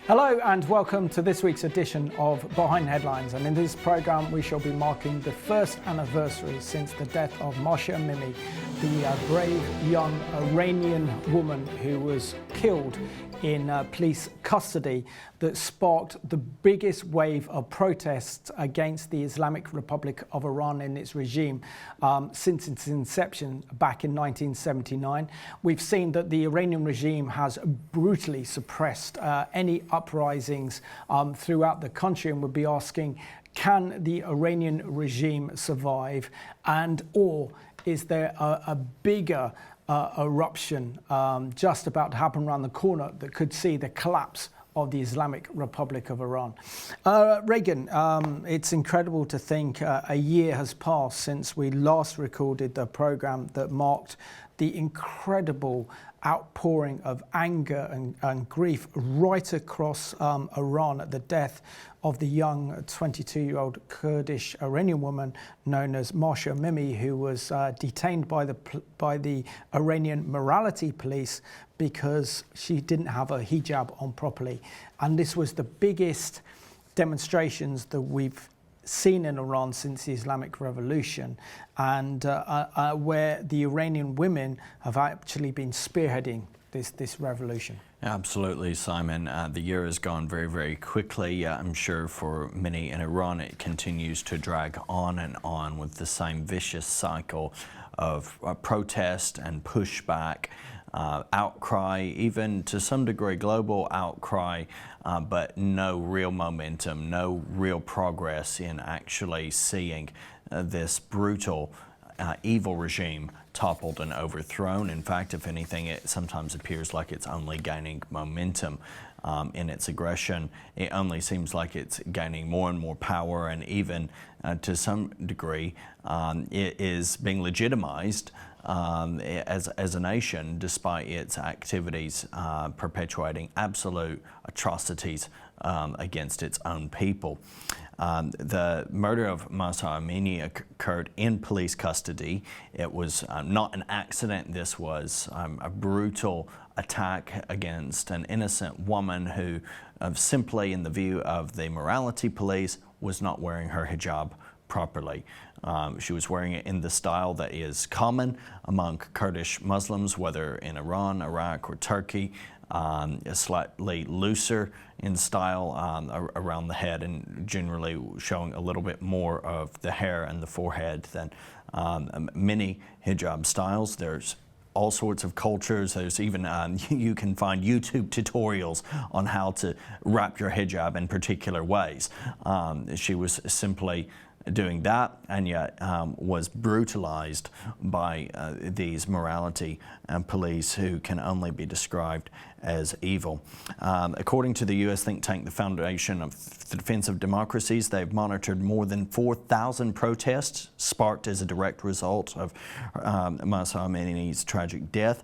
Hello and welcome to this week's edition of Behind Headlines, and in this programme we shall be marking the first anniversary since the death of Mahsa Amini, the brave young Iranian woman who was killed in police custody, that sparked the biggest wave of protests against the Islamic Republic of Iran and its regime since its inception back in 1979. We've seen that the Iranian regime has brutally suppressed any uprisings throughout the country, and would be asking, can the Iranian regime survive, and or is there a bigger eruption just about to happen around the corner that could see the collapse of the Islamic Republic of Iran? Regan, it's incredible to think a year has passed since we last recorded the programme that marked the incredible outpouring of anger and grief right across Iran at the death of the young 22-year-old Kurdish Iranian woman known as Mahsa Amini, who was detained by the Iranian morality police because she didn't have a hijab on properly. And this was the biggest demonstrations that we've seen in Iran since the Islamic Revolution, and where the Iranian women have actually been spearheading this revolution. Absolutely, Simon. The year has gone very, very quickly. I'm sure for many in Iran it continues to drag on and on with the same vicious cycle of protest and pushback, outcry, even to some degree global outcry, but no real momentum, no real progress in actually seeing this brutal evil regime toppled and overthrown. In fact, if anything, it sometimes appears like it's only gaining momentum in its aggression. It only seems like it's gaining more and more power, and even to some degree it is being legitimized as a nation, despite its activities perpetuating absolute atrocities against its own people. The murder of Mahsa Amini occurred in police custody. It was not an accident. This was a brutal attack against an innocent woman who, simply in the view of the morality police, was not wearing her hijab properly. She was wearing it in the style that is common among Kurdish Muslims, whether in Iran, Iraq, or Turkey, slightly looser in style around the head, and generally showing a little bit more of the hair and the forehead than many hijab styles. There's all sorts of cultures. There's even, you can find YouTube tutorials on how to wrap your hijab in particular ways. She was simply doing that, and yet was brutalized by these morality police who can only be described as evil. According to the U.S. think tank, the Foundation of the Defense of Democracies, they've monitored more than 4,000 protests sparked as a direct result of Mahsa Amini's tragic death.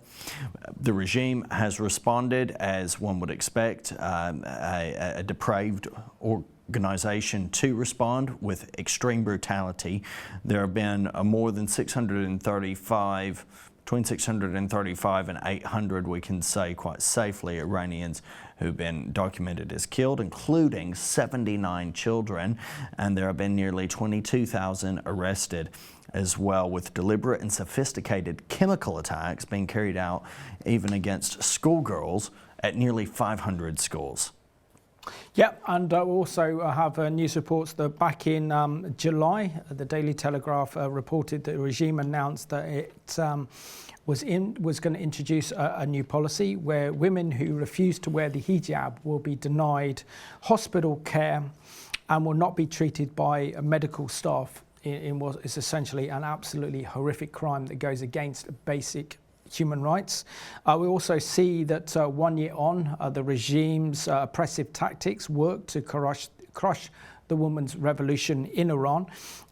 The regime has responded, as one would expect, a depraved organization to respond with extreme brutality. There have been more than 635, between 635 and 800, we can say quite safely, Iranians who've been documented as killed, including 79 children, and there have been nearly 22,000 arrested as well, with deliberate and sophisticated chemical attacks being carried out even against schoolgirls at nearly 500 schools. Yeah, and we also have news reports that back in July, the Daily Telegraph reported that the regime announced that it was going to introduce a new policy where women who refuse to wear the hijab will be denied hospital care and will not be treated by medical staff in what is essentially an absolutely horrific crime that goes against basic human rights. We also see that 1 year on, the regime's oppressive tactics work to crush the women's revolution in Iran,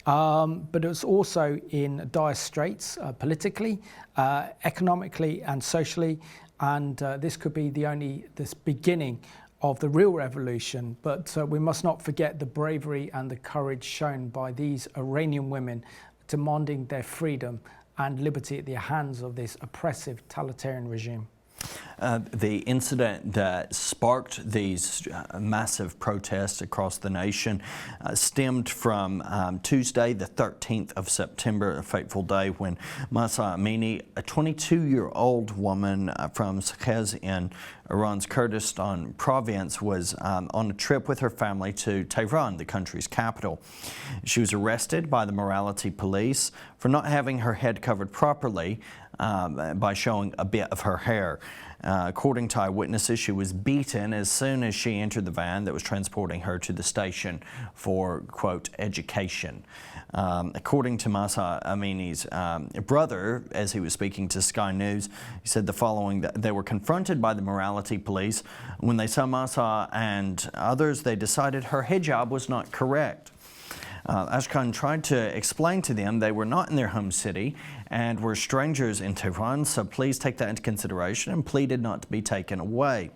but it's also in dire straits politically, economically and socially, and this could be this beginning of the real revolution. But we must not forget the bravery and the courage shown by these Iranian women demanding their freedom and liberty at the hands of this oppressive totalitarian regime. The incident that sparked these massive protests across the nation stemmed from Tuesday, the 13th of September, a fateful day when Mahsa Amini, a 22-year-old woman from Sakhez in Iran's Kurdistan province, was on a trip with her family to Tehran, the country's capital. She was arrested by the morality police for not having her head covered properly by showing a bit of her hair. According to eyewitnesses, she was beaten as soon as she entered the van that was transporting her to the station for, quote, education. According to Mahsa Amini's brother, as he was speaking to Sky News, he said the following: that they were confronted by the morality police. When they saw Mahsa and others, they decided her hijab was not correct. Ashkan tried to explain to them they were not in their home city and were strangers in Tehran, so please take that into consideration, and pleaded not to be taken away.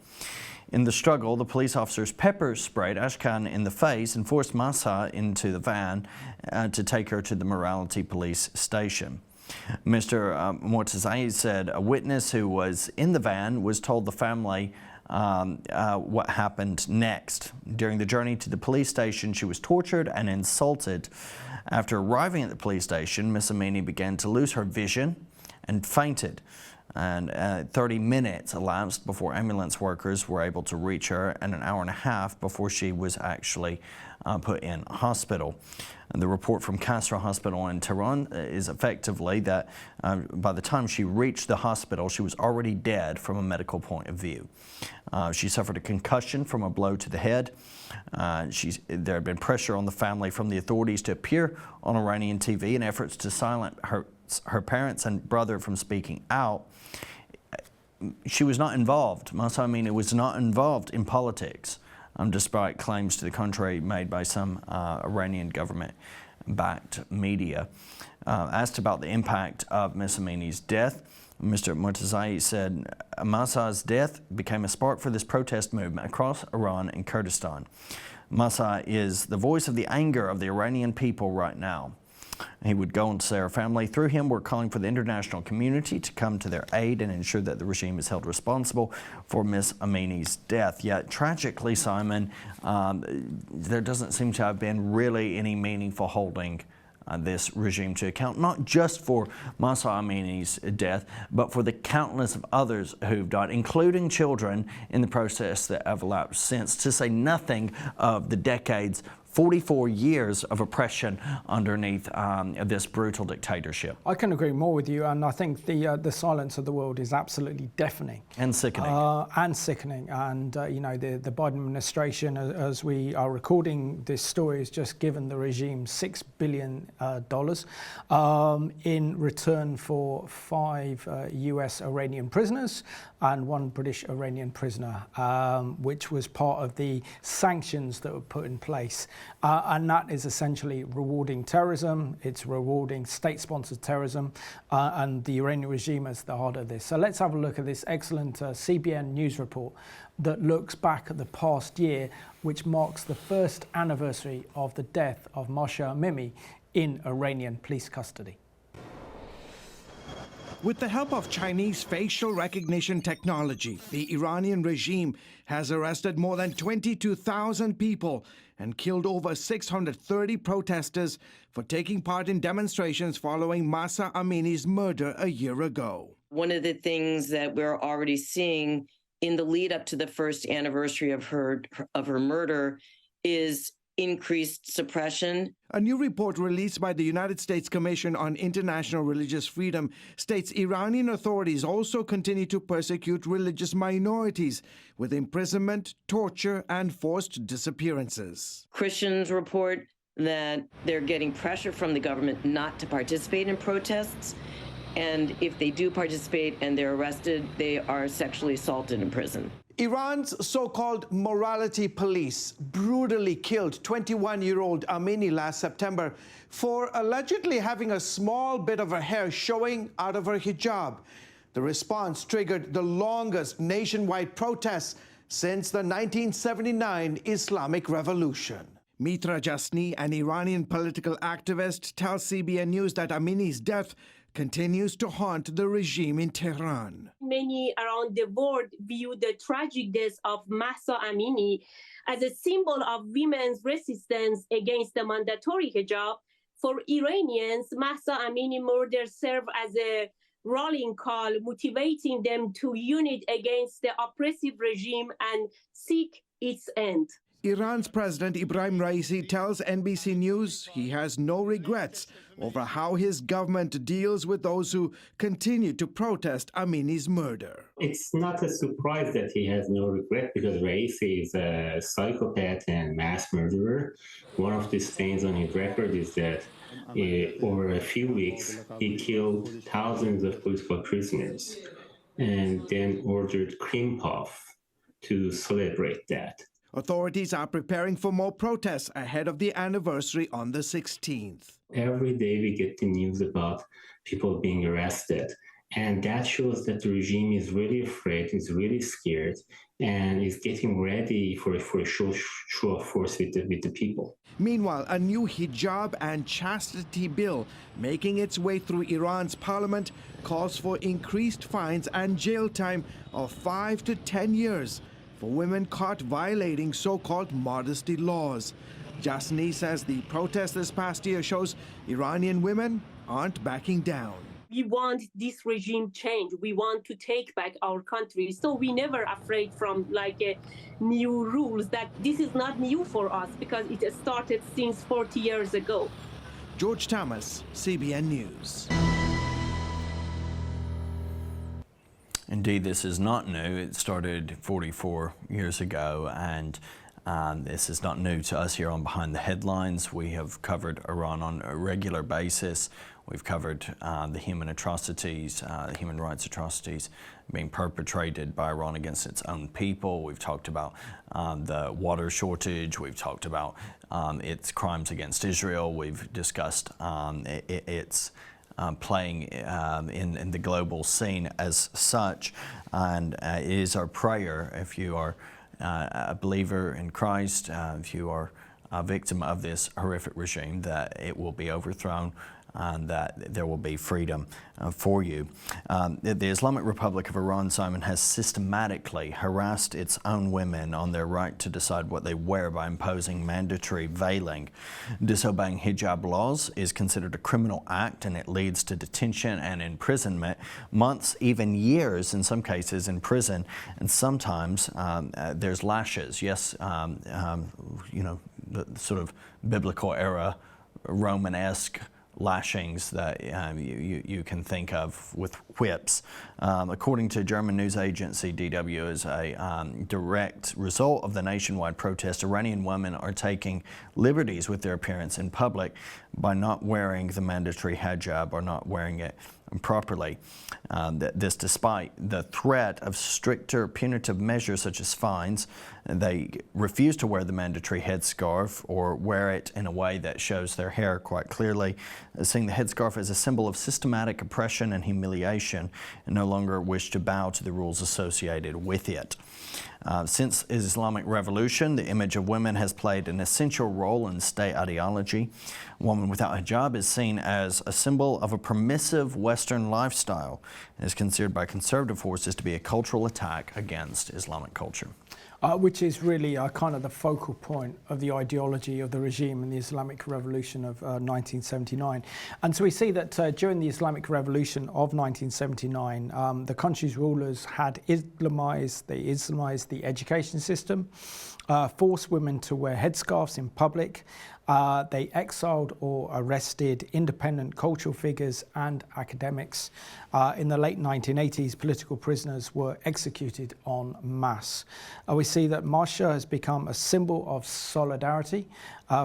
In the struggle, the police officers pepper sprayed Ashkan in the face and forced Mahsa into the van to take her to the morality police station. Mr. Mortazai said a witness who was in the van was told the family what happened next. During the journey to the police station, she was tortured and insulted. After arriving at the police station, Ms. Amini began to lose her vision and fainted. And 30 minutes elapsed before ambulance workers were able to reach her, and an hour and a half before she was actually put in hospital. And the report from Kasra Hospital in Tehran is effectively that by the time she reached the hospital, she was already dead from a medical point of view. She suffered a concussion from a blow to the head. There had been pressure on the family from the authorities to appear on Iranian TV in efforts to silence her parents and brother from speaking out. She was not involved. Mahsa Amini was not involved in politics, despite claims to the contrary made by some Iranian government-backed media. Asked about the impact of Ms. Amini's death, Mr. Mortazai said Mahsa's death became a spark for this protest movement across Iran and Kurdistan. Mahsa is the voice of the anger of the Iranian people right now. He would go on to say our family, through him, we're calling for the international community to come to their aid and ensure that the regime is held responsible for Ms. Amini's death. Yet, tragically, Simon, there doesn't seem to have been really any meaningful holding this regime to account, not just for Mahsa Amini's death, but for the countless of others who've died, including children, in the process that have elapsed since, to say nothing of the decades, 44 years of oppression underneath this brutal dictatorship. I can agree more with you, and I think the silence of the world is absolutely deafening. And sickening. And you know, the Biden administration, as we are recording this story, has just given the regime $6 billion in return for 5 US Iranian prisoners and 1 British Iranian prisoner, which was part of the sanctions that were put in place. And that is essentially rewarding terrorism, it's rewarding state-sponsored terrorism, and the Iranian regime is the heart of this. So let's have a look at this excellent CBN News report that looks back at the past year, which marks the first anniversary of the death of Mahsa Amini in Iranian police custody. With the help of Chinese facial recognition technology, the Iranian regime has arrested more than 22,000 people and killed over 630 protesters for taking part in demonstrations following Mahsa Amini's murder a year ago. One of the things that we're already seeing in the lead up to the first anniversary of her murder is increased suppression. A new report released by the United States Commission on International Religious Freedom states Iranian authorities also continue to persecute religious minorities with imprisonment, torture, and forced disappearances. Christians report that they're getting pressure from the government not to participate in protests. And if they do participate and they're arrested, they are sexually assaulted in prison. Iran's so-called morality police brutally killed 21-year-old Amini last September for allegedly having a small bit of her hair showing out of her hijab. The response triggered the longest nationwide protests since the 1979 Islamic Revolution. Mitra Jasni, an Iranian political activist, tells CBN News that Amini's death continues to haunt the regime in Tehran. Many around the world view the tragic death of Mahsa Amini as a symbol of women's resistance against the mandatory hijab. For Iranians, Mahsa Amini murder served as a rallying call, motivating them to unite against the oppressive regime and seek its end. Iran's President Ibrahim Raisi tells NBC News he has no regrets over how his government deals with those who continue to protest Amini's murder. It's not a surprise that he has no regret because Raisi is a psychopath and mass murderer. One of these things on his record is that over a few weeks, he killed thousands of political prisoners and then ordered cream puff to celebrate that. Authorities are preparing for more protests ahead of the anniversary on the 16th. Every day we get the news about people being arrested, and that shows that the regime is really afraid, is really scared, and is getting ready for a show of force with the people. Meanwhile, a new hijab and chastity bill making its way through Iran's parliament calls for increased fines and jail time of 5 to 10 years for women caught violating so-called modesty laws. Jasni says the protest this past year shows Iranian women aren't backing down. We want this regime change. We want to take back our country. So we never afraid from new rules. That this is not new for us because it started since 40 years ago. George Thomas, CBN News. Indeed, this is not new. It started 44 years ago, and this is not new to us here on Behind the Headlines. We have covered Iran on a regular basis. We've covered the human atrocities, human rights atrocities being perpetrated by Iran against its own people. We've talked about the water shortage. We've talked about its crimes against Israel. We've discussed its playing in the global scene as such, and it is our prayer, if you are a believer in Christ, if you are a victim of this horrific regime, that it will be overthrown and that there will be freedom for you. The Islamic Republic of Iran, Simon, has systematically harassed its own women on their right to decide what they wear by imposing mandatory veiling. Disobeying hijab laws is considered a criminal act, and it leads to detention and imprisonment, months, even years in some cases in prison, and sometimes there's lashes. Yes, you know, the sort of biblical era, Romanesque lashings that you can think of with whips. According to German news agency DW, as a direct result of the nationwide protest, Iranian women are taking liberties with their appearance in public by not wearing the mandatory hijab or not wearing it properly. This despite the threat of stricter punitive measures such as fines. They refuse to wear the mandatory headscarf or wear it in a way that shows their hair quite clearly, seeing the headscarf as a symbol of systematic oppression and humiliation, and no longer wish to bow to the rules associated with it. Since the Islamic Revolution, the image of women has played an essential role in state ideology. A woman without hijab is seen as a symbol of a permissive Western lifestyle and is considered by conservative forces to be a cultural attack against Islamic culture. Which is really kind of the focal point of the ideology of the regime in the Islamic Revolution of 1979. And so we see that during the Islamic Revolution of 1979, the country's rulers had Islamized the education system, forced women to wear headscarves in public. They exiled or arrested independent cultural figures and academics. In the late 1980s, political prisoners were executed en masse. We see that Mahsa has become a symbol of solidarity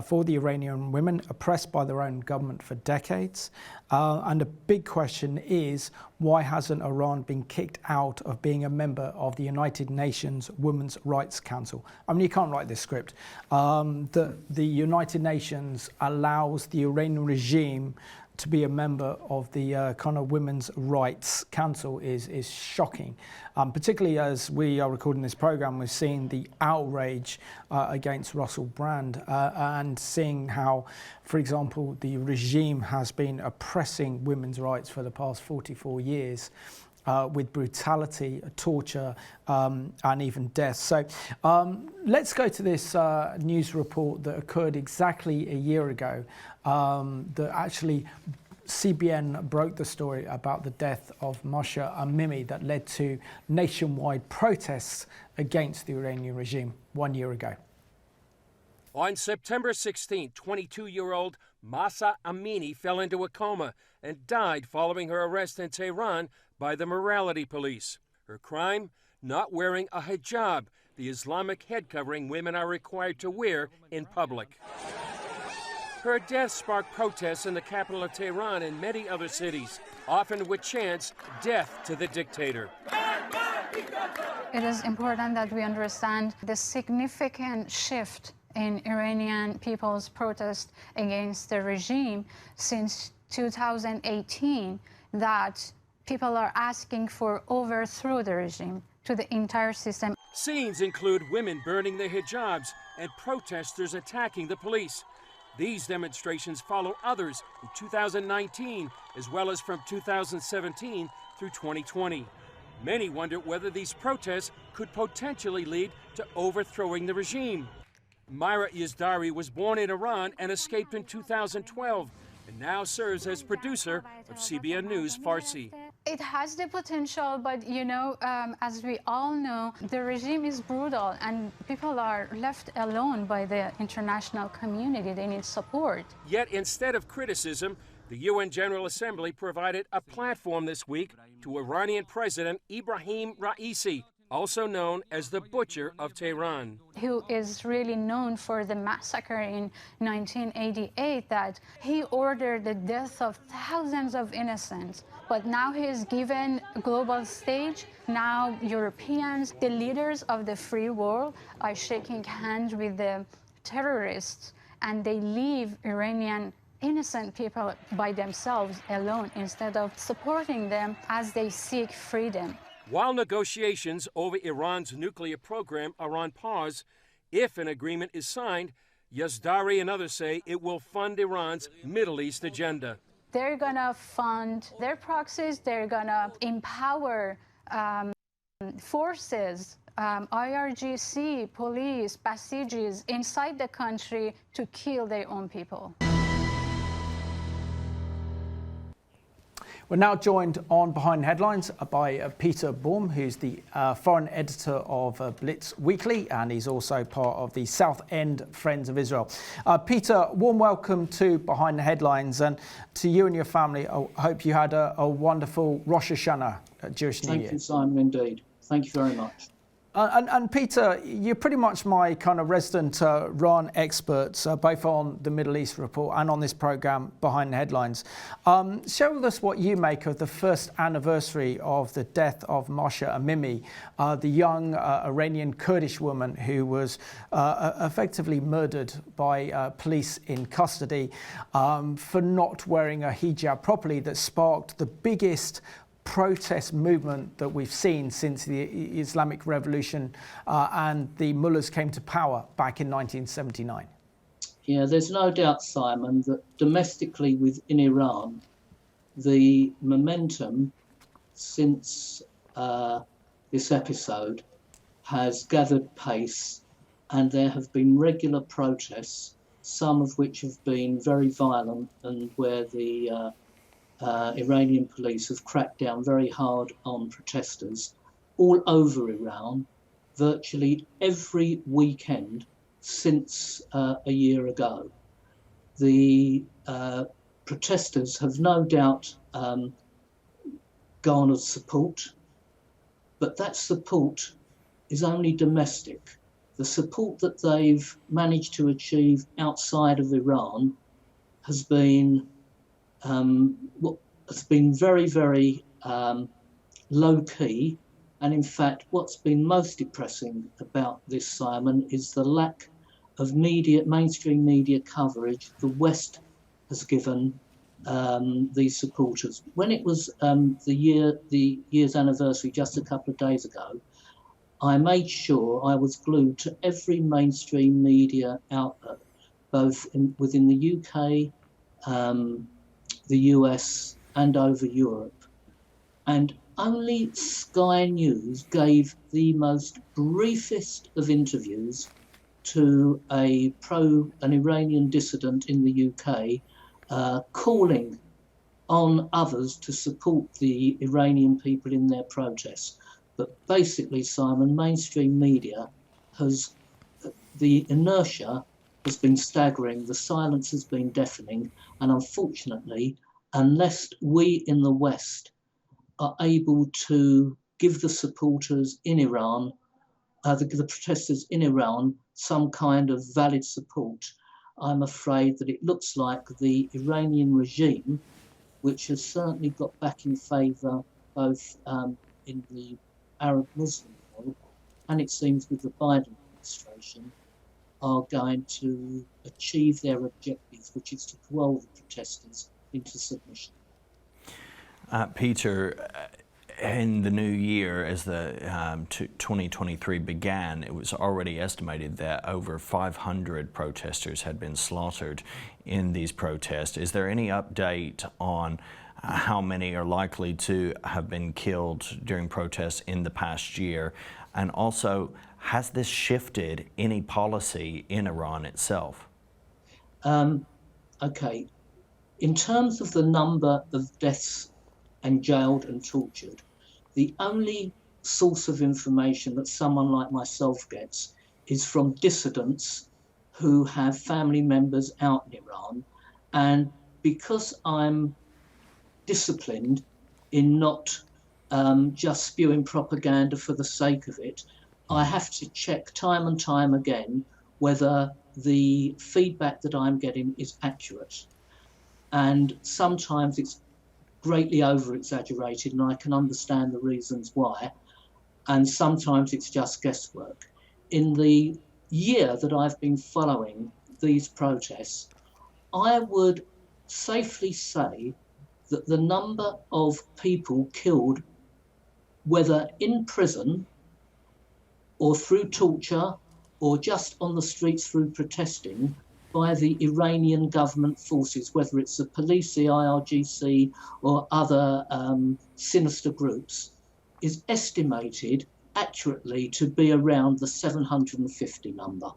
for the Iranian women oppressed by their own government for decades. And the big question is, why hasn't Iran been kicked out of being a member of the United Nations Women's Rights Council? I mean, you can't write this script. The United Nations allows the Iranian regime to be a member of the kind of Women's Rights Council is shocking, particularly as we are recording this program. We've seen the outrage against Russell Brand and seeing how, for example, the regime has been oppressing women's rights for the past 44 years. With brutality, torture, and even death. So let's go to this news report that occurred exactly a year ago, that actually CBN broke the story about the death of Mahsa Amini that led to nationwide protests against the Iranian regime 1 year ago. On September 16, 22-year-old Mahsa Amini fell into a coma and died following her arrest in Tehran by the morality police. Her crime? Not wearing a hijab, the Islamic head covering women are required to wear in public. Her death sparked protests in the capital of Tehran and many other cities, often with chants, "Death to the dictator." It is important that we understand the significant shift in Iranian people's protest against the regime since 2018, that people are asking for overthrow the regime to the entire system. Scenes include women burning their hijabs and protesters attacking the police. These demonstrations follow others in 2019, as well as from 2017 through 2020. Many wonder whether these protests could potentially lead to overthrowing the regime. Myra Yazdari was born in Iran and escaped in 2012, and now serves as producer of CBN News Farsi. It has the potential, but you know, as we all know, the regime is brutal and people are left alone by the international community. They need support. Yet instead of criticism, the UN General Assembly provided a platform this week to Iranian President Ibrahim Raisi, also known as the Butcher of Tehran. Who is really known for the massacre in 1988, that he ordered the death of thousands of innocents. But now he is given a global stage. Now Europeans, the leaders of the free world, are shaking hands with the terrorists, and they leave Iranian innocent people by themselves alone instead of supporting them as they seek freedom. While negotiations over Iran's nuclear program are on pause, if an agreement is signed, Yazdari and others say it will fund Iran's Middle East agenda. They're going to fund their proxies, they're going to empower forces, IRGC, police, Basijis inside the country to kill their own people. We're now joined on Behind Headlines by Peter Baum, who's the foreign editor of Blitz Weekly, and he's also part of the South End Friends of Israel. Peter, warm welcome to Behind the Headlines, and to you and your family. I hope you had a wonderful Rosh Hashanah, Jewish New Year. Thank you, Simon, indeed. Thank you very much. And Peter, you're pretty much my kind of resident Iran expert, both on the Middle East report and on this program, Behind the Headlines. Share with us what you make of the first anniversary of the death of Mahsa Amini, the young Iranian Kurdish woman who was effectively murdered by police in custody for not wearing a hijab properly, that sparked the biggest protest movement that we've seen since the Islamic Revolution and the mullahs came to power back in 1979. Yeah, there's no doubt, Simon, that domestically within Iran, the momentum since this episode has gathered pace, and there have been regular protests, some of which have been very violent and where the Iranian police have cracked down very hard on protesters all over Iran, virtually every weekend since a year ago. The protesters have no doubt garnered support, but that support is only domestic. The support that they've managed to achieve outside of Iran has been very, very low key. And in fact, what's been most depressing about this, Simon, is the lack of mainstream media coverage the West has given these supporters. When it was the year's anniversary just a couple of days ago, I made sure I was glued to every mainstream media outlet, both within the UK, the US, and over Europe. And only Sky News gave the most briefest of interviews to an Iranian dissident in the UK, calling on others to support the Iranian people in their protests. But basically, Simon, mainstream media the inertia has been staggering, the silence has been deafening, and unfortunately, unless we in the West are able to give the supporters in Iran, the protesters in Iran, some kind of valid support, I'm afraid that it looks like the Iranian regime, which has certainly got back in favour both in the Arab Muslim world and it seems with the Biden administration, are going to achieve their objectives, which is to quell the protesters into submission. Peter, in the new year, as the 2023 began, it was already estimated that over 500 protesters had been slaughtered in these protests. Is there any update on how many are likely to have been killed during protests in the past year? And also, has this shifted any policy in Iran itself? Okay. In terms of the number of deaths and jailed and tortured, the only source of information that someone like myself gets is from dissidents who have family members out in Iran. And because I'm disciplined in not just spewing propaganda for the sake of it, I have to check time and time again whether the feedback that I'm getting is accurate. And sometimes it's greatly over-exaggerated, and I can understand the reasons why. And sometimes it's just guesswork. In the year that I've been following these protests, I would safely say that the number of people killed, whether in prison or through torture or just on the streets through protesting, by the Iranian government forces, whether it's the police, the IRGC, or other sinister groups, is estimated accurately to be around the 750 number.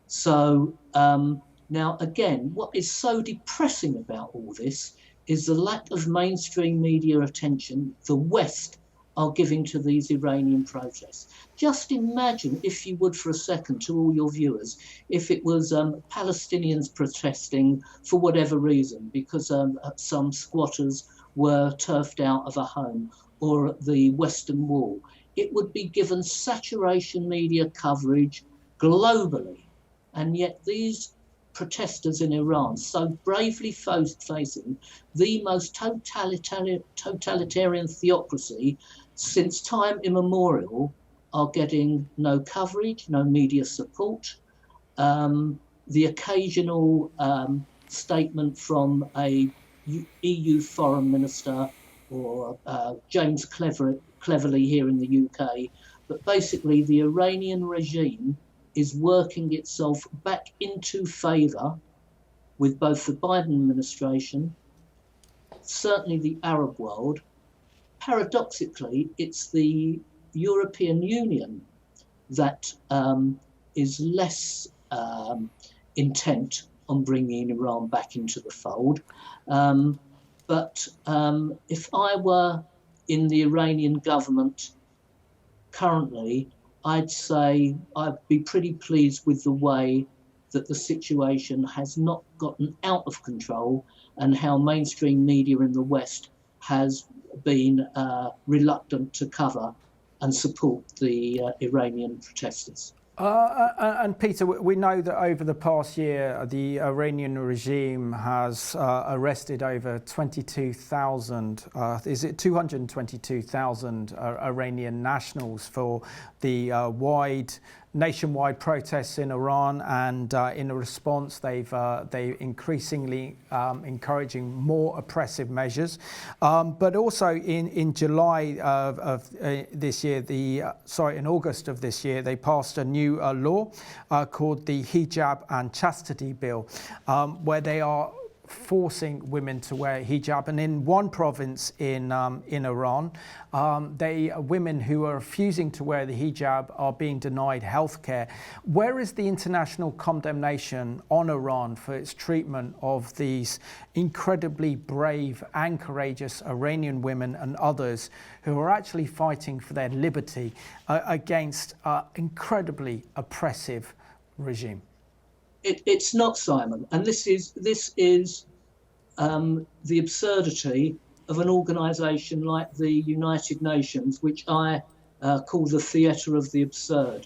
So now, again, what is so depressing about all this is the lack of mainstream media attention the West are giving to these Iranian protests. Just imagine, if you would for a second, to all your viewers, if it was Palestinians protesting for whatever reason, because some squatters were turfed out of a home, or the Western Wall. It would be given saturation media coverage globally. And yet these protesters in Iran, so bravely facing the most totalitarian theocracy since time immemorial, are getting no coverage, no media support. The occasional statement from a EU foreign minister or James Cleverly here in the UK, but basically the Iranian regime is working itself back into favour with both the Biden administration, certainly the Arab world. Paradoxically, it's the European Union that is less intent on bringing Iran back into the fold. But if I were in the Iranian government currently, I'd say I'd be pretty pleased with the way that the situation has not gotten out of control and how mainstream media in the West has been reluctant to cover and support the Iranian protesters. And Peter, we know that over the past year, the Iranian regime has arrested over 22,000, is it 222,000 Iranian nationals for the wide nationwide protests in Iran, and in a response, they increasingly encouraging more oppressive measures. But also in July of this year, in August of this year, they passed a new law called the Hijab and Chastity Bill, where they are forcing women to wear hijab. And in one province in Iran, women who are refusing to wear the hijab are being denied healthcare. Where is the international condemnation on Iran for its treatment of these incredibly brave and courageous Iranian women and others who are actually fighting for their liberty against an incredibly oppressive regime? It's not, Simon, and this is the absurdity of an organisation like the United Nations, which I call the theatre of the absurd.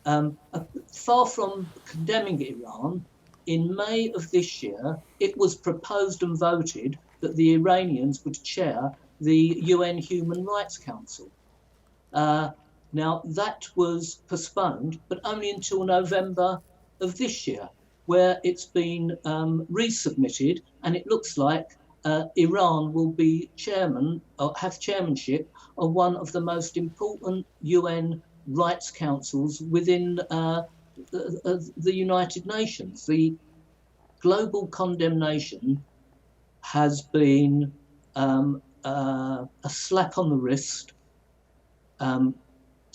Far from condemning Iran, in May of this year, it was proposed and voted that the Iranians would chair the UN Human Rights Council. Now, that was postponed, but only until November of this year, where it's been resubmitted, and it looks like Iran will be have chairmanship of one of the most important UN rights councils within the United Nations. The global condemnation has been a slap on the wrist.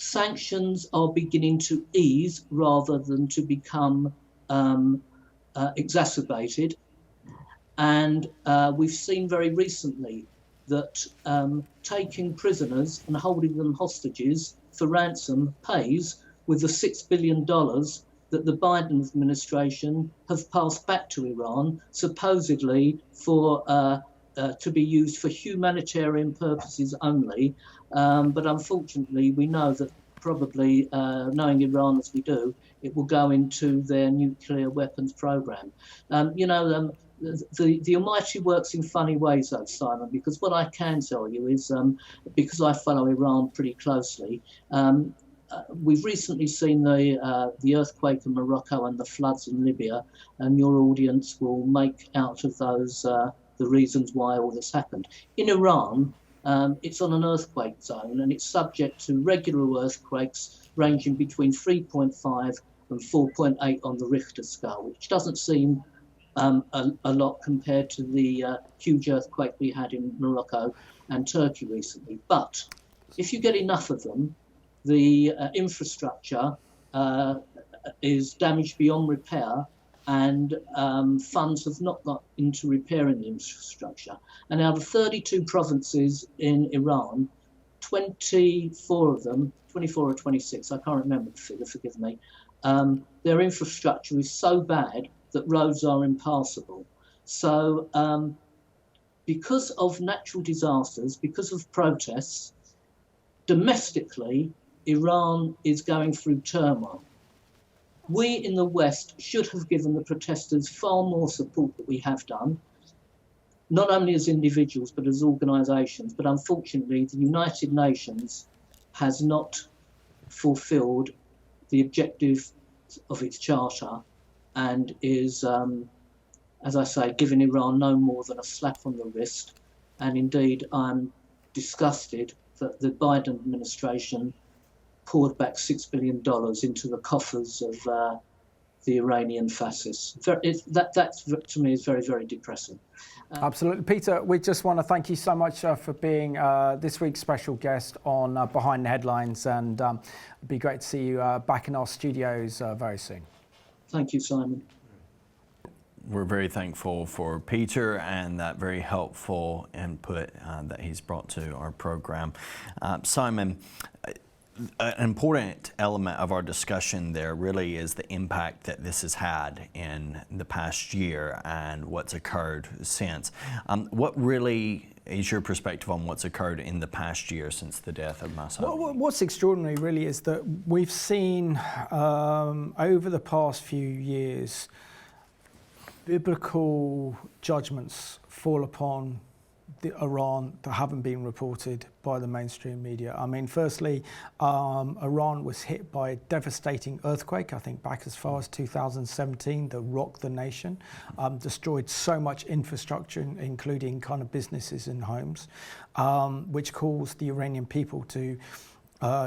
Sanctions are beginning to ease rather than to become exacerbated. And we've seen very recently that taking prisoners and holding them hostages for ransom pays with the $6 billion that the Biden administration have passed back to Iran, supposedly for to be used for humanitarian purposes only. But unfortunately, we know that probably, knowing Iran as we do, it will go into their nuclear weapons program. The Almighty works in funny ways, though, Simon, because what I can tell you is, because I follow Iran pretty closely, we've recently seen the earthquake in Morocco and the floods in Libya, and your audience will make out of those the reasons why all this happened. In Iran, it's on an earthquake zone, and it's subject to regular earthquakes ranging between 3.5 and 4.8 on the Richter scale, which doesn't seem a lot compared to the huge earthquake we had in Morocco and Turkey recently. But if you get enough of them, the infrastructure is damaged beyond repair, and funds have not got into repairing the infrastructure. And out of 32 provinces in Iran, 24 of them, 24 or 26, I can't remember the figure, forgive me, their infrastructure is so bad that roads are impassable. So because of natural disasters, because of protests, domestically, Iran is going through turmoil. We in the West should have given the protesters far more support than we have done, not only as individuals, but as organisations. But unfortunately, the United Nations has not fulfilled the objective of its charter and is, as I say, giving Iran no more than a slap on the wrist. And indeed, I'm disgusted that the Biden administration poured back $6 billion into the coffers of the Iranian fascists. That to me is very, very depressing. Absolutely. Peter, we just want to thank you so much for being this week's special guest on Behind the Headlines, and it'd be great to see you back in our studios very soon. Thank you, Simon. We're very thankful for Peter and that very helpful input that he's brought to our program. Simon, an important element of our discussion there really is the impact that this has had in the past year and what's occurred since. What really is your perspective on what's occurred in the past year since the death of Mahsa Amini? Well, what's extraordinary really is that we've seen over the past few years biblical judgments fall upon Iran that haven't been reported by the mainstream media. I mean, firstly, Iran was hit by a devastating earthquake, I think back as far as 2017, that rocked the nation, destroyed so much infrastructure, including kind of businesses and homes, which caused the Iranian people to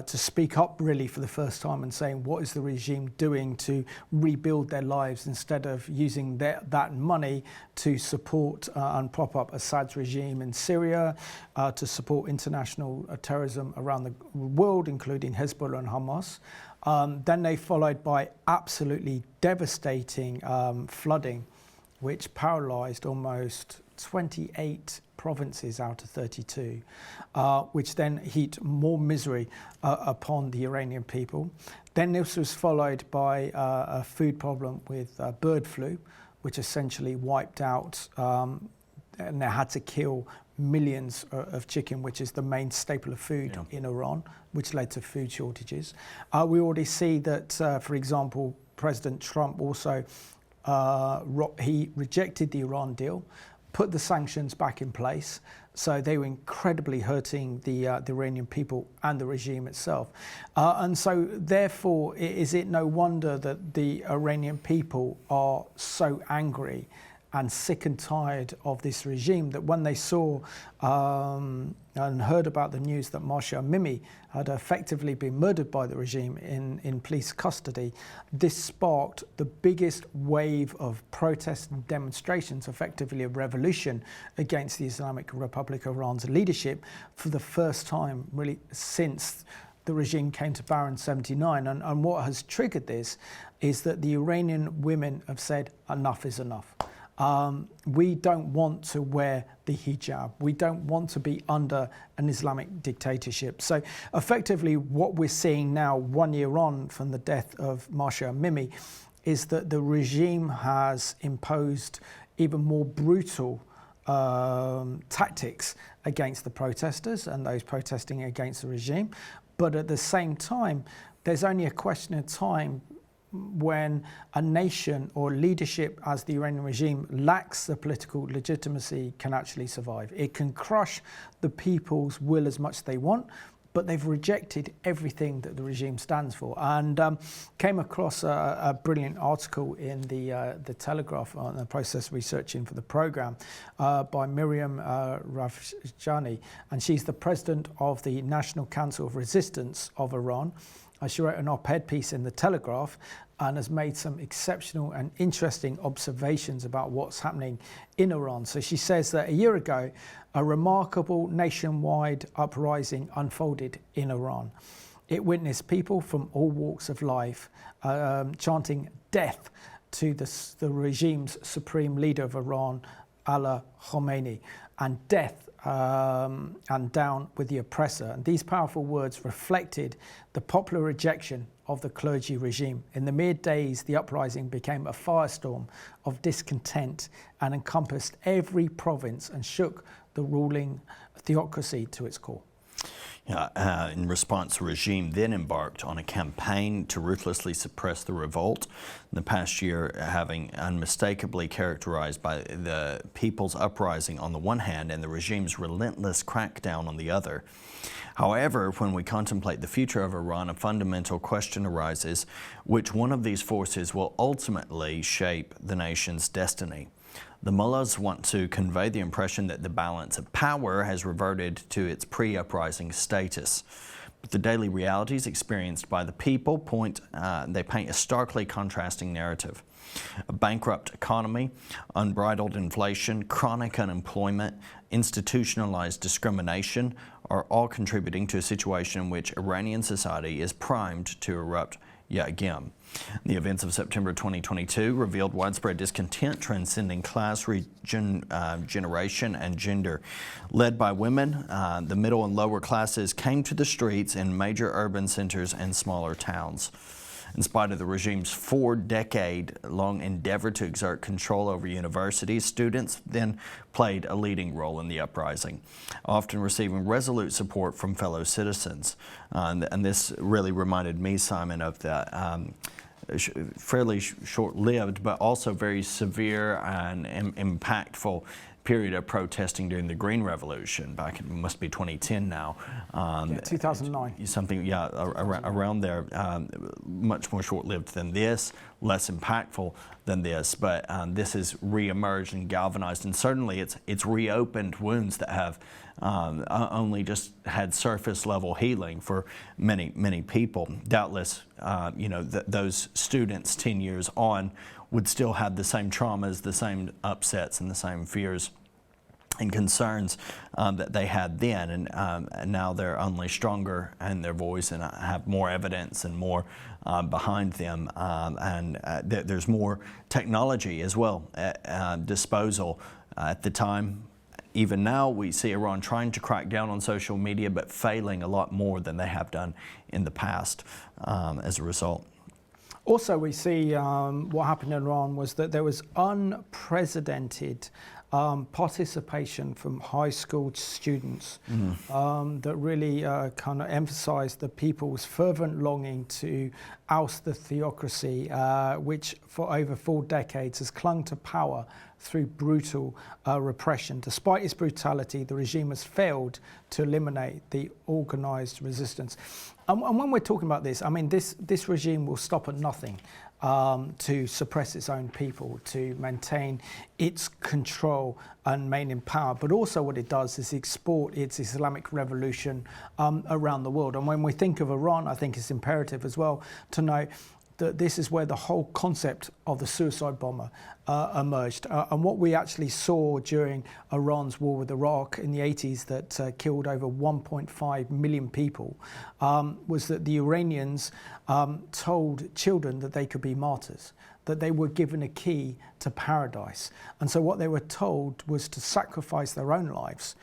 speak up really for the first time and saying, what is the regime doing to rebuild their lives instead of using that money to support and prop up Assad's regime in Syria, to support international terrorism around the world, including Hezbollah and Hamas. Then they followed by absolutely devastating flooding, which paralyzed almost 28 provinces out of 32, which then heaped more misery upon the Iranian people. Then this was followed by a food problem with bird flu, which essentially wiped out, and they had to kill millions of chicken, which is the main staple of food in Iran, which led to food shortages. We already see that, for example, President Trump also, he rejected the Iran deal, put the sanctions back in place, so they were incredibly hurting the Iranian people and the regime itself. And so therefore, is it no wonder that the Iranian people are so angry and sick and tired of this regime that when they saw and heard about the news that Mahsa Amini had effectively been murdered by the regime in police custody, this sparked the biggest wave of protests and demonstrations, effectively a revolution against the Islamic Republic of Iran's leadership for the first time really since the regime came to power in 79. And what has triggered this is that the Iranian women have said, enough is enough. We don't want to wear the hijab. We don't want to be under an Islamic dictatorship. So effectively what we're seeing now, 1 year on from the death of Mahsa Amini, is that the regime has imposed even more brutal tactics against the protesters and those protesting against the regime. But at the same time, there's only a question of time when a nation or leadership as the Iranian regime lacks the political legitimacy can actually survive. It can crush the people's will as much as they want, but they've rejected everything that the regime stands for. And came across a brilliant article in the Telegraph on the process researching for the program by Miriam Rafsanjani, and she's the president of the National Council of Resistance of Iran. She wrote an op-ed piece in the Telegraph and has made some exceptional and interesting observations about what's happening in Iran. So she says that a year ago, a remarkable nationwide uprising unfolded in Iran. It witnessed people from all walks of life chanting death to the regime's supreme leader of Iran, Ayatollah Khomeini, and death and down with the oppressor. And these powerful words reflected the popular rejection of the clergy regime. In the mere days, the uprising became a firestorm of discontent and encompassed every province and shook the ruling theocracy to its core. In response, the regime then embarked on a campaign to ruthlessly suppress the revolt, in the past year having unmistakably characterized by the people's uprising on the one hand and the regime's relentless crackdown on the other. However, when we contemplate the future of Iran, a fundamental question arises: which one of these forces will ultimately shape the nation's destiny? The mullahs want to convey the impression that the balance of power has reverted to its pre-uprising status. But the daily realities experienced by the people paint a starkly contrasting narrative. A bankrupt economy, unbridled inflation, chronic unemployment, institutionalized discrimination are all contributing to a situation in which Iranian society is primed to erupt yet again. The events of September 2022 revealed widespread discontent transcending class, region, generation, and gender. Led by women, the middle and lower classes came to the streets in major urban centers and smaller towns. In spite of the regime's 4-decade-long endeavor to exert control over universities, students then played a leading role in the uprising, often receiving resolute support from fellow citizens. And this really reminded me, Simon, of the fairly short-lived but also very severe and impactful period of protesting during the Green Revolution back in, must be 2010 now. 2009. Something, yeah, around there, much more short-lived than this, less impactful than this, but this has re-emerged and galvanized, and certainly it's reopened wounds that have only just had surface-level healing for many people. Doubtless, you know, those students 10 years on would still have the same traumas, the same upsets, and the same fears and concerns that they had then, and now they're only stronger in their voice and have more evidence and more behind them, and there's more technology as well at disposal. At the time, even now, we see Iran trying to crack down on social media, but failing a lot more than they have done in the past as a result. Also, we see what happened in Iran was that there was unprecedented participation from high school students that really kind of emphasized the people's fervent longing to oust the theocracy, which for over 4 decades has clung to power through brutal repression. Despite its brutality, the regime has failed to eliminate the organized resistance. And when we're talking about this, I mean, this regime will stop at nothing to suppress its own people, to maintain its control and remain in power. But also what it does is export its Islamic revolution around the world. And when we think of Iran, I think it's imperative as well to know that this is where the whole concept of the suicide bomber emerged. And what we actually saw during Iran's war with Iraq in the 80s that killed over 1.5 million people was that the Iranians told children that they could be martyrs, that they were given a key to paradise. And so what they were told was to sacrifice their own lives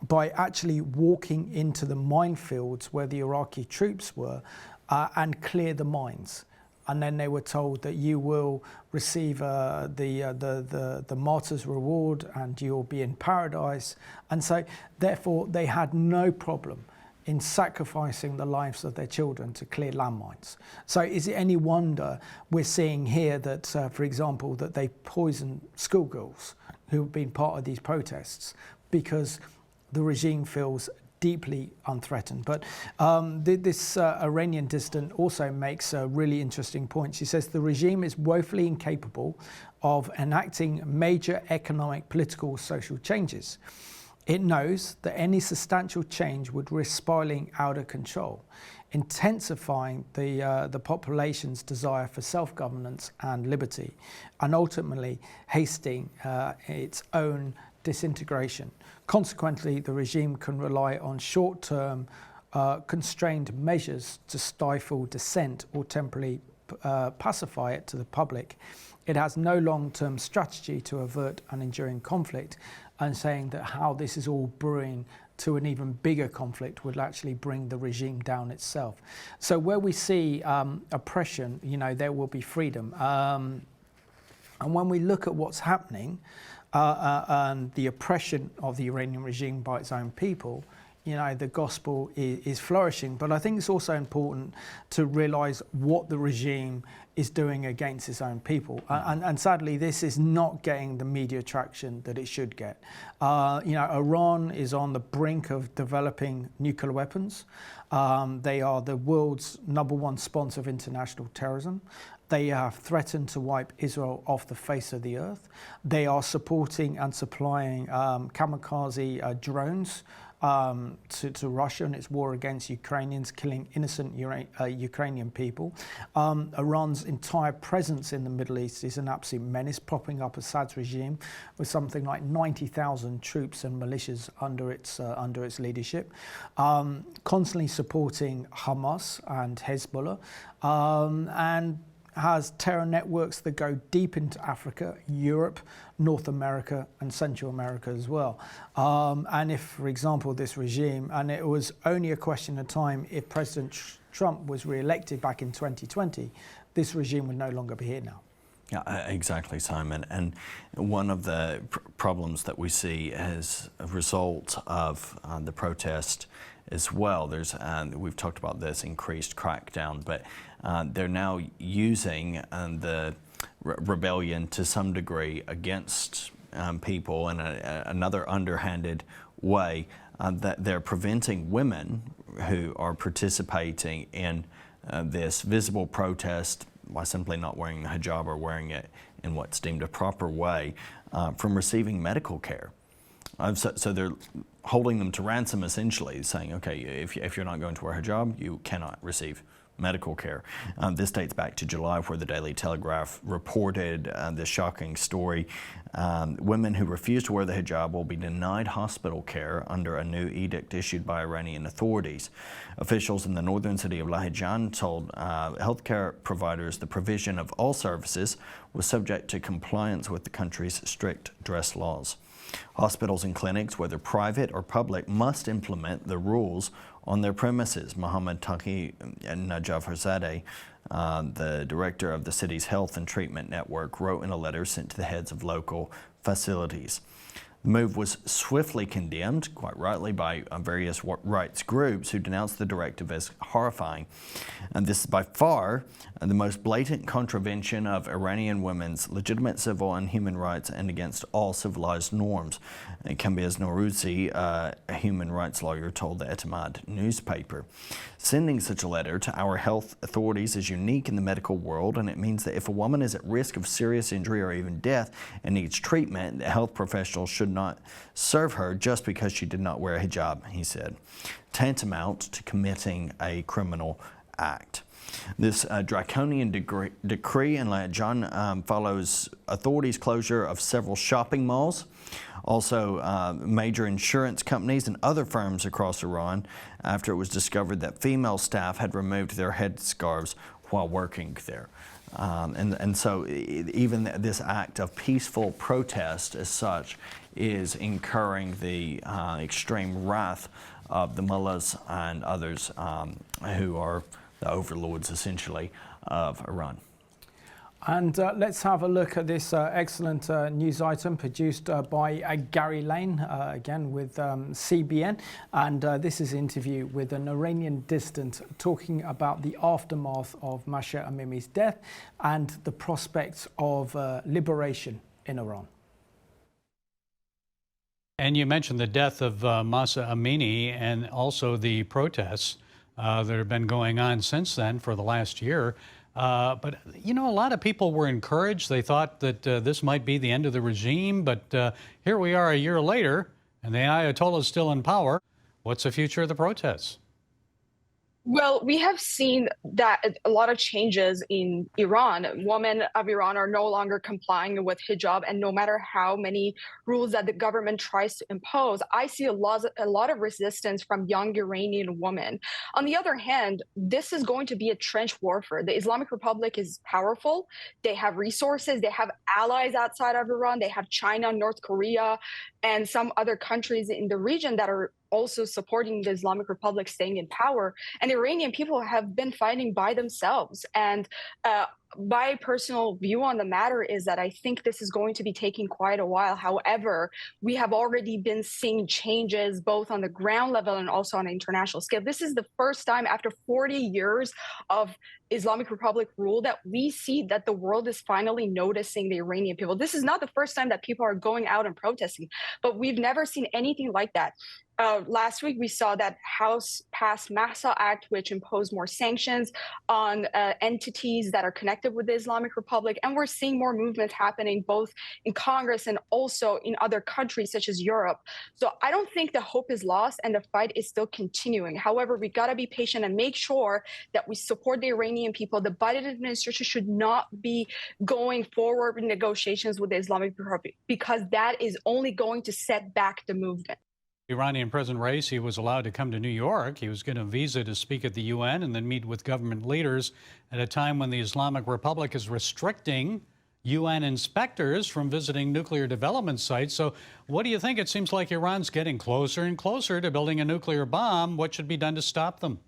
by actually walking into the minefields where the Iraqi troops were and clear the mines. And then they were told that you will receive the martyr's reward and you'll be in paradise. And so therefore they had no problem in sacrificing the lives of their children to clear landmines. So is it any wonder we're seeing here that, for example, that they poisoned schoolgirls who have been part of these protests because the regime feels deeply unthreatened. But this Iranian dissident also makes a really interesting point. She says the regime is woefully incapable of enacting major economic, political, social changes. It knows that any substantial change would risk spiraling out of control, intensifying the population's desire for self-governance and liberty, and ultimately hastening its own disintegration. Consequently, the regime can rely on short-term constrained measures to stifle dissent or temporarily pacify it to the public. It has no long-term strategy to avert an enduring conflict, and saying that how this is all brewing to an even bigger conflict would actually bring the regime down itself. So where we see oppression, you know, there will be freedom. And when we look at what's happening, and the oppression of the Iranian regime by its own people, you know, the gospel is flourishing. But I think it's also important to realize what the regime is doing against its own people. And sadly, this is not getting the media traction that it should get. You know, Iran is on the brink of developing nuclear weapons. They are the world's #1 sponsor of international terrorism. They have threatened to wipe Israel off the face of the earth. They are supporting and supplying kamikaze drones to Russia in its war against Ukrainians, killing innocent Ukrainian people. Iran's entire presence in the Middle East is an absolute menace, propping up Assad's regime with something like 90,000 troops and militias under its leadership, constantly supporting Hamas and Hezbollah, and has terror networks that go deep into Africa, Europe, North America, and Central America as well. And if, for example, this regime, and it was only a question of time if President Trump was re-elected back in 2020, this regime would no longer be here now. Yeah, exactly, Simon. And one of the problems that we see as a result of the protest as well, we've talked about this increased crackdown, but they're now using the rebellion to some degree against people in another underhanded way, that they're preventing women who are participating in this visible protest by simply not wearing the hijab or wearing it in what's deemed a proper way from receiving medical care. So they're holding them to ransom, essentially, saying, okay, if you're not going to wear a hijab, you cannot receive medical care. This dates back to July, where the Daily Telegraph reported this shocking story. Women who refuse to wear the hijab will be denied hospital care under a new edict issued by Iranian authorities. Officials in the northern city of Regan told healthcare providers the provision of all services was subject to compliance with the country's strict dress laws. Hospitals and clinics, whether private or public, must implement the rules on their premises. Mohammed Taqi Najafarzadeh, the director of the city's health and treatment network, wrote in a letter sent to the heads of local facilities. The move was swiftly condemned, quite rightly, by various rights groups who denounced the directive as horrifying. And this is by far the most blatant contravention of Iranian women's legitimate civil and human rights and against all civilized norms. And Kambiaz Nourouzi, a human rights lawyer, told the Etimad newspaper. Sending such a letter to our health authorities is unique in the medical world, and it means that if a woman is at risk of serious injury or even death and needs treatment, the health professionals should not serve her just because she did not wear a hijab, he said, tantamount to committing a criminal act. This draconian decree in Regan follows authorities' closure of several shopping malls, also major insurance companies and other firms across Iran, after it was discovered that female staff had removed their headscarves while working there. And so even this act of peaceful protest as such is incurring the extreme wrath of the mullahs and others who are the overlords, essentially, of Iran. And let's have a look at this excellent news item produced by Gary Lane, again with CBN. And this is an interview with an Iranian dissident talking about the aftermath of Mahsa Amini's death and the prospects of liberation in Iran. And you mentioned the death of Mahsa Amini and also the protests that have been going on since then for the last year. But, you know, a lot of people were encouraged. They thought that this might be the end of the regime. But here we are a year later, and the Ayatollah is still in power. What's the future of the protests? Well, we have seen that a lot of changes in Iran. Women of Iran are no longer complying with hijab, and no matter how many rules that the government tries to impose, I see a lot of resistance from young Iranian women. On the other hand, this is going to be a trench warfare. The Islamic Republic is powerful. They have resources. They have allies outside of Iran. They have China, North Korea, and some other countries in the region that are also supporting the Islamic Republic staying in power. And the Iranian people have been fighting by themselves. And my personal view on the matter is that I think this is going to be taking quite a while. However, we have already been seeing changes both on the ground level and also on an international scale. This is the first time after 40 years of Islamic Republic rule that we see that the world is finally noticing the Iranian people. This is not the first time that people are going out and protesting, but we've never seen anything like that. Last week, we saw that House passed Mahsa Act, which imposed more sanctions on entities that are connected with the Islamic Republic. And we're seeing more movements happening both in Congress and also in other countries such as Europe. So I don't think the hope is lost and the fight is still continuing. However, we got to be patient and make sure that we support the Iranian people. The Biden administration should not be going forward with negotiations with the Islamic Republic because that is only going to set back the movement. Iranian President Raisi was allowed to come to New York. He was given a visa to speak at the UN and then meet with government leaders at a time when the Islamic Republic is restricting UN inspectors from visiting nuclear development sites. So what do you think? It seems like Iran's getting closer and closer to building a nuclear bomb. What should be done to stop them?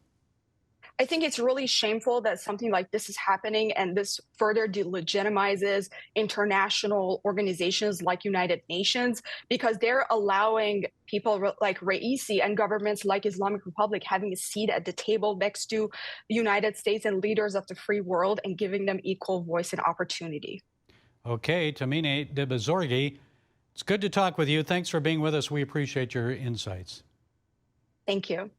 I think it's really shameful that something like this is happening, and this further delegitimizes international organizations like United Nations because they're allowing people like Raisi and governments like Islamic Republic having a seat at the table next to the United States and leaders of the free world and giving them equal voice and opportunity. Okay, Tamine Debazorgi, It's good to talk with you. Thanks for being with us. We appreciate your insights. Thank you.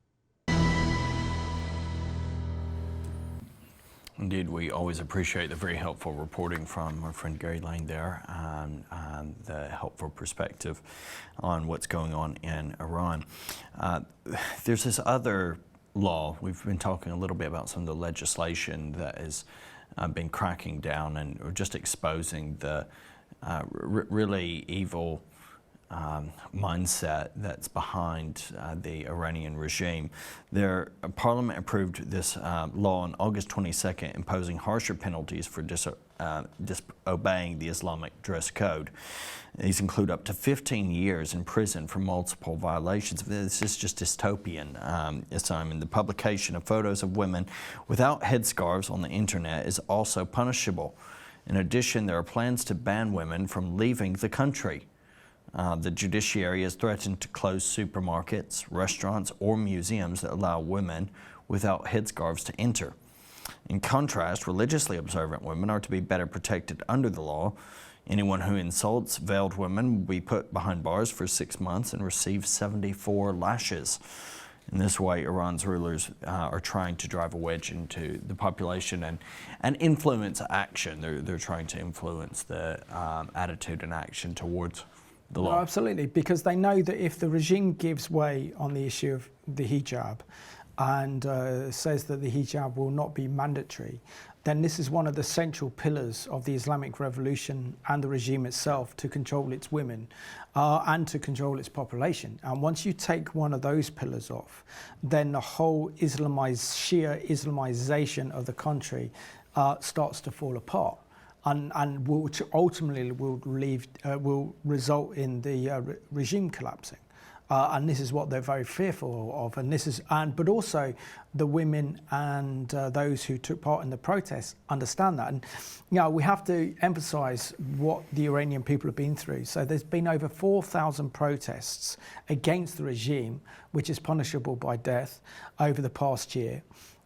Indeed, we always appreciate the very helpful reporting from our friend Gary Lane there, and the helpful perspective on what's going on in Iran. There's this other law. We've been talking a little bit about some of the legislation that has been cracking down and just exposing the really evil mindset that's behind the Iranian regime. Their parliament approved this law on August 22nd, imposing harsher penalties for disobeying the Islamic dress code. These include up to 15 years in prison for multiple violations. This is just dystopian, Simon. The publication of photos of women without headscarves on the internet is also punishable. In addition, there are plans to ban women from leaving the country. The judiciary has threatened to close supermarkets, restaurants, or museums that allow women without headscarves to enter. In contrast, religiously observant women are to be better protected under the law. Anyone who insults veiled women will be put behind bars for 6 months and receive 74 lashes. In this way, Iran's rulers are trying to drive a wedge into the population and influence action. They're trying to influence the attitude and action towards the law. No, absolutely, because they know that if the regime gives way on the issue of the hijab and says that the hijab will not be mandatory, then this is one of the central pillars of the Islamic Revolution and the regime itself to control its women and to control its population. And once you take one of those pillars off, then the whole Shia Islamization of the country starts to fall apart. And which ultimately will result in the regime collapsing, and this is what they're very fearful of. But also the women and those who took part in the protests understand that. And we have to emphasise what the Iranian people have been through. So there's been over 4,000 protests against the regime, which is punishable by death, over the past year.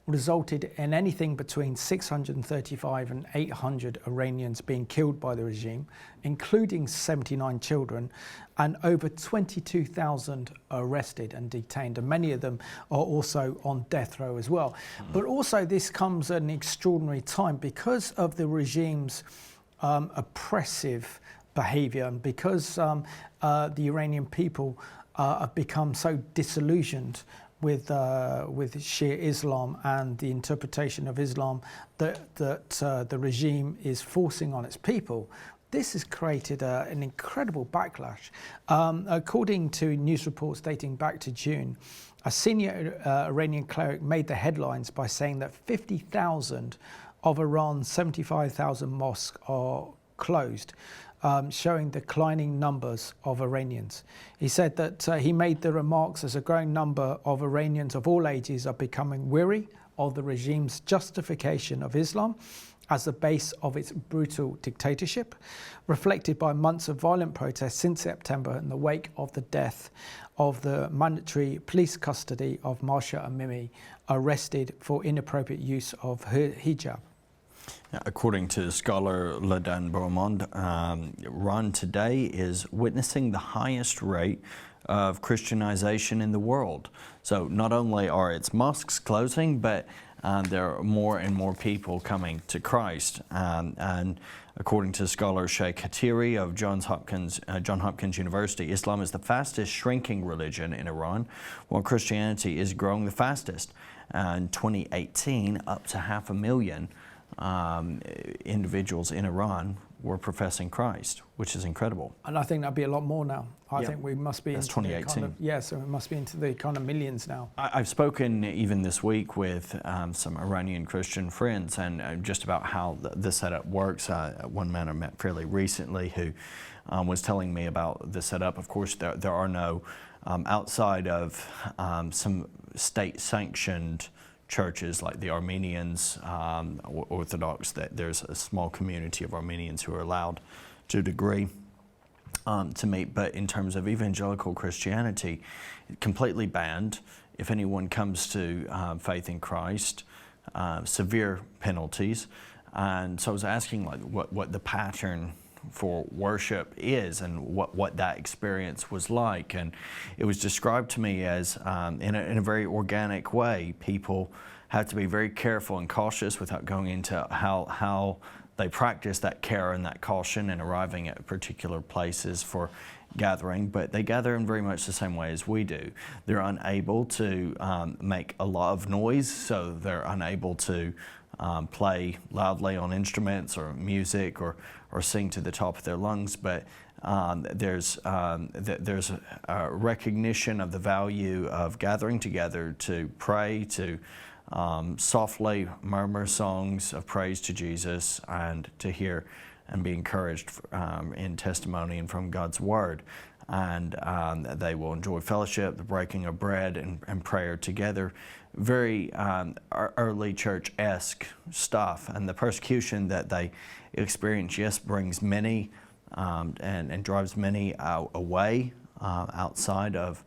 Resulted in anything between 635 and 800 Iranians being killed by the regime, including 79 children, and over 22,000 arrested and detained, and many of them are also on death row as well. But also this comes at an extraordinary time because of the regime's oppressive behaviour, and because the Iranian people have become so disillusioned with Shia Islam and the interpretation of Islam that the regime is forcing on its people. This has created an incredible backlash. According to news reports dating back to June, a senior Iranian cleric made the headlines by saying that 50,000 of Iran's 75,000 mosques are closed, showing declining numbers of Iranians. He said that he made the remarks as a growing number of Iranians of all ages are becoming weary of the regime's justification of Islam as the base of its brutal dictatorship, reflected by months of violent protests since September in the wake of the death of the mandatory police custody of Mahsa Amini, arrested for inappropriate use of her hijab. According to scholar Ladan Beaumont, Iran today is witnessing the highest rate of Christianization in the world. So not only are its mosques closing, but there are more and more people coming to Christ. And according to scholar Sheikh Hatiri of Johns Hopkins University, Islam is the fastest shrinking religion in Iran, while Christianity is growing the fastest. In 2018, up to 500,000 individuals in Iran were professing Christ, which is incredible. And I think that'll be a lot more now. I think we must be into 2018. So it must be into the kind of millions now. I've spoken even this week with some Iranian Christian friends and just about how the setup works. One man I met fairly recently who was telling me about the setup. Of course, there are no, outside of some state-sanctioned churches like the Armenians, Orthodox, that there's a small community of Armenians who are allowed to a degree to meet. But in terms of evangelical Christianity, completely banned. If anyone comes to faith in Christ, severe penalties. And so I was asking like what the pattern for worship is and what that experience was like. And it was described to me as, in a very organic way, people have to be very careful and cautious without going into how they practice that care and that caution in arriving at particular places for gathering, but they gather in very much the same way as we do. They're unable to make a lot of noise, so they're unable to play loudly on instruments or music or sing to the top of their lungs, but there's a recognition of the value of gathering together to pray, to softly murmur songs of praise to Jesus, and to hear and be encouraged in testimony and from God's Word. And they will enjoy fellowship, the breaking of bread, and prayer together. Very early church-esque stuff. And the persecution that they experience, yes, brings many and drives many away outside of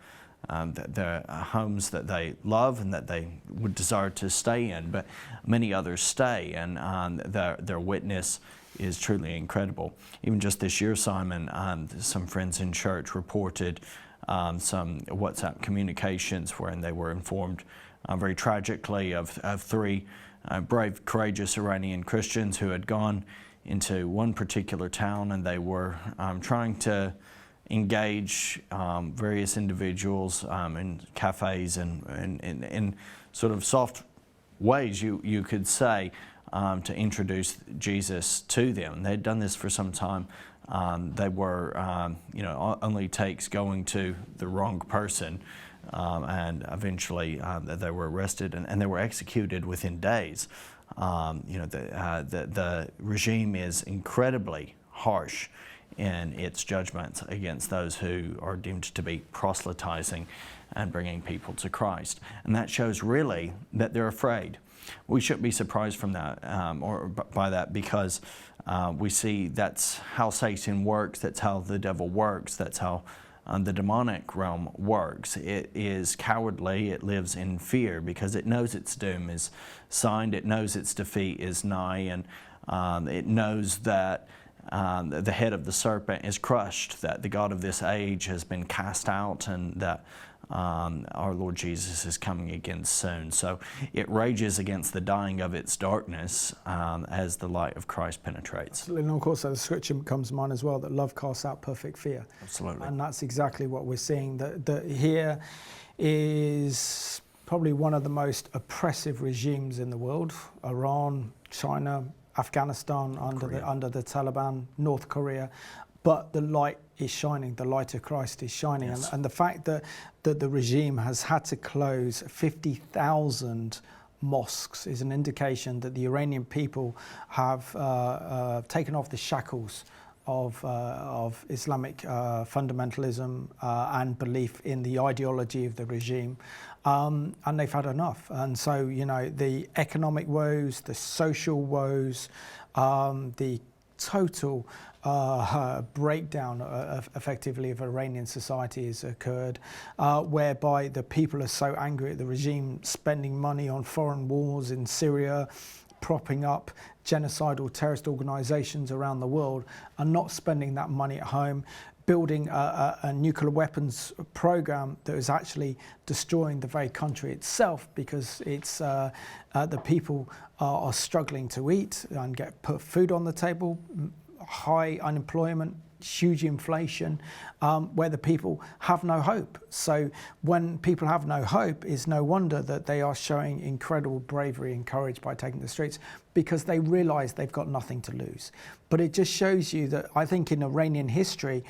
the homes that they love and that they would desire to stay in, but many others stay, and their witness is truly incredible. Even just this year, Simon, some friends in church reported some WhatsApp communications wherein they were informed very tragically of three brave, courageous Iranian Christians who had gone into one particular town, and they were trying to engage various individuals in cafes and in sort of soft ways, you could say, to introduce Jesus to them. They'd done this for some time. They were, only takes going to the wrong person, and eventually they were arrested and they were executed within days. The regime is incredibly harsh in its judgments against those who are deemed to be proselytizing and bringing people to Christ. And that shows really that they're afraid. We shouldn't be surprised from that or by that, because we see that's how Satan works, that's how the devil works, that's how the demonic realm works. It is cowardly, it lives in fear because it knows its doom is signed, it knows its defeat is nigh, and it knows that the head of the serpent is crushed, that the God of this age has been cast out, and that our Lord Jesus is coming again soon. So it rages against the dying of its darkness as the light of Christ penetrates. Absolutely. And of course, the scripture comes to mind as well, that love casts out perfect fear. Absolutely. And that's exactly what we're seeing. That here is probably one of the most oppressive regimes in the world. Iran, China, Afghanistan under the Taliban, North Korea. But the light is shining, the light of Christ is shining. Yes. And the fact that the regime has had to close 50,000 mosques is an indication that the Iranian people have taken off the shackles of Islamic fundamentalism and belief in the ideology of the regime. And they've had enough. And so, the economic woes, the social woes, the total breakdown effectively of Iranian society has occurred, whereby the people are so angry at the regime, spending money on foreign wars in Syria, propping up genocidal terrorist organizations around the world, and not spending that money at home, building a nuclear weapons program that is actually destroying the very country itself, because it's the people are struggling to eat and put food on the table, high unemployment, huge inflation, where the people have no hope. So when people have no hope, it's no wonder that they are showing incredible bravery and courage by taking the streets, because they realize they've got nothing to lose. But it just shows you that, I think, in Iranian history,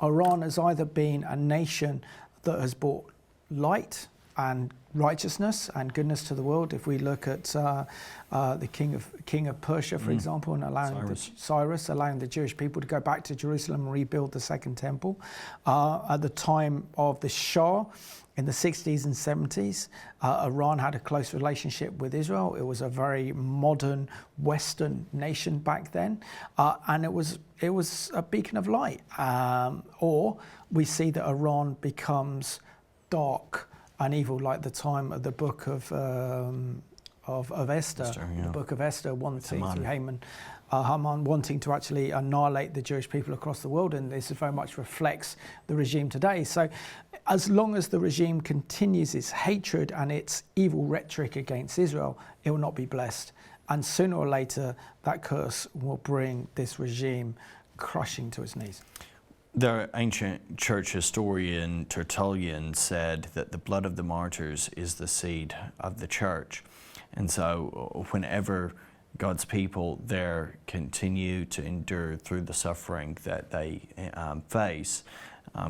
Iran has either been a nation that has brought light and righteousness and goodness to the world. If we look at the king of Persia, for example, and allowing Cyrus allowing the Jewish people to go back to Jerusalem and rebuild the Second Temple. At the time of the Shah, in the 60s and 70s, Iran had a close relationship with Israel. It was a very modern Western nation back then, and it was a beacon of light. Or we see that Iran becomes dark and evil, like the time of the book of Esther, the book of Esther, 1 through Haman. Hamas wanting to actually annihilate the Jewish people across the world, and this very much reflects the regime today. So as long as the regime continues its hatred and its evil rhetoric against Israel, it will not be blessed. And sooner or later, that curse will bring this regime crushing to its knees. The ancient church historian Tertullian said that the blood of the martyrs is the seed of the church. And so whenever God's people there continue to endure through the suffering that they face,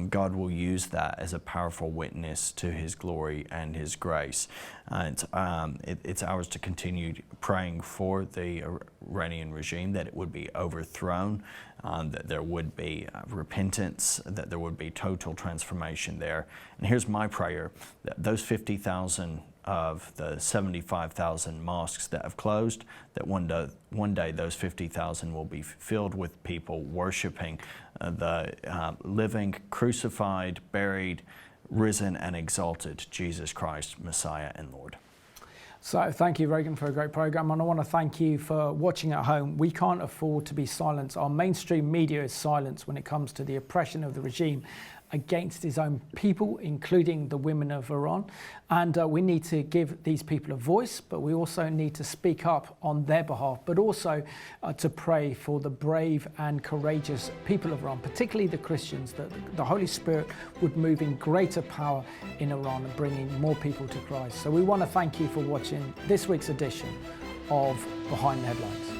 God will use that as a powerful witness to His glory and His grace. It's ours to continue praying for the Iranian regime, that it would be overthrown, that there would be repentance, that there would be total transformation there. And here's my prayer, that those 50,000 of the 75,000 mosques that have closed, that one day those 50,000 will be filled with people worshiping the living, crucified, buried, risen and exalted Jesus Christ, Messiah and Lord. So thank you, Regan, for a great program. And I want to thank you for watching at home. We can't afford to be silent. Our mainstream media is silent when it comes to the oppression of the regime against his own people, including the women of Iran. And we need to give these people a voice, but we also need to speak up on their behalf, but also to pray for the brave and courageous people of Iran, particularly the Christians, that the Holy Spirit would move in greater power in Iran and bringing more people to Christ. So we want to thank you for watching this week's edition of Behind the Headlines.